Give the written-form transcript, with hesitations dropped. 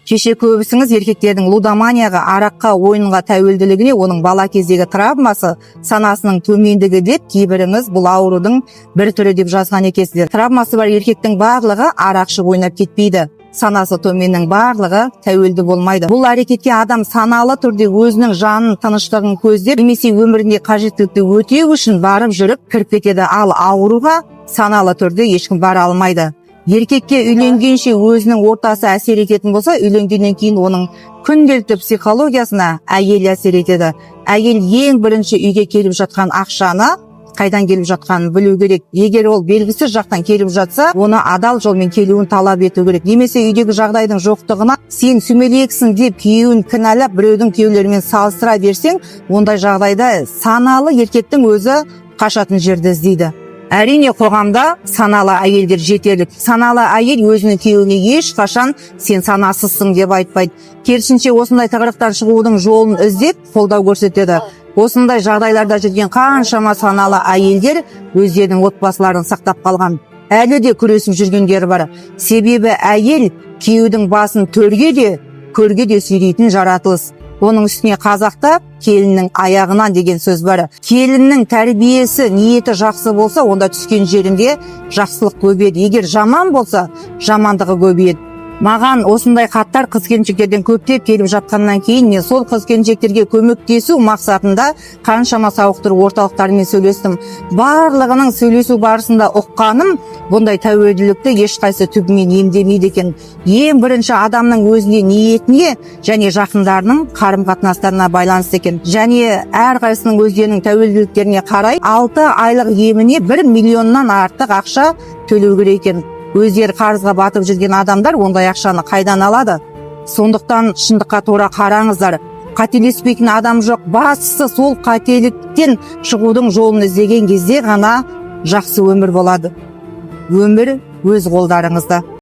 Кеше көбісіңіз еркектердің лудоманияға, араққа, ойынға тәуелділігіне, оның бала кездегі травмасы, санасының төмендігі деп кейбіріңіз бұл аурудың бір түрі деп жазған екенсіздер. Травмасы бар еркектің барлығы арақ ішіп ойнап кетпейді. Санасы төменнің барлығы тәуелді болмайды. Бұл әрекетке адам саналы түрде өзінің жанын, тыныштығын көздеп, немесе өмірінде қажеттілікті өтеу үшін барып жүріп кіріп кетеді. Ал ауруға саналы түрде ешкім бара алмайды. Еркекке үйленгенше өзінің ортасы әсер ететін болса, үйленгеннен кейін оның күнделікті психологиясына әйел әсер етеді. Әйел ең бірінші үйге келіп жатқан ақшаны қайдан келіп жатқанын білу керек. Егер ол белгісіз жақтан келіп жатса, оны адал жолмен келуін талап ету керек. Немесе үйдегі жағдайдың жоқтығына сен сүмелексің деп күйеуін кінәлап, біреудің күйеулерімен салыстыра берсең, ондай жағдайда саналы еркектің өзі қашатын жерді іздейді. Әрине қоғамда саналы әйелдер жетерлік. Саналы әйел өзінің күйеуіне ешқашан сен санасызсың деп айтпайды. Керісінше осындай тығырықтан шығудың жолын іздеп қолдау көрсетеді. Осындай жағдайларда жүрген қаншама саналы әйелдер өздерінің отбасыларын сақтап қалған. Әлі де күресіп жүргендері бар. Себебі әйел күйеудің басын төрге де, көрге де сүйрейтін жаратылыс. Оның үстіне қазақта келіннің аяғынан деген сөз бар. Келіннің тәрбиесі, ниеті жақсы болса, онда түскен жерінде жақсылық көбейеді. Егер жаман болса, жамандығы көбейеді. Маған осындай хаттар қыз-келіншектерден көптеп келіп жатқаннан кейін мен сол қыз-келіншектерге көмектесу мақсатында қаншама сауықтыру орталықтарымен сөйлестім. Барлығының сөйлесу барысында ұққаным, бұндай тәуелділікті ешқайсы түбімен емдемейді екен. Ең бірінші адамның өзіне, ниетіне және жақындарының қарым-қатынастарына байланысты екен. Және әрқайсының өздерінің тәуелділіктеріне қарай 6 айлық еміне 1 миллионнан артық ақша төлеу керек екен. Өздері қарызға батып жүрген адамдар ондай ақшаны қайдан алады? Сондықтан шындыққа тура қараңыздар. Қателеспейтін адам жоқ. Бастысы сол қателіктен шығудың жолын іздеген кезде ғана жақсы өмір болады. Өмір өз қолдарыңызда.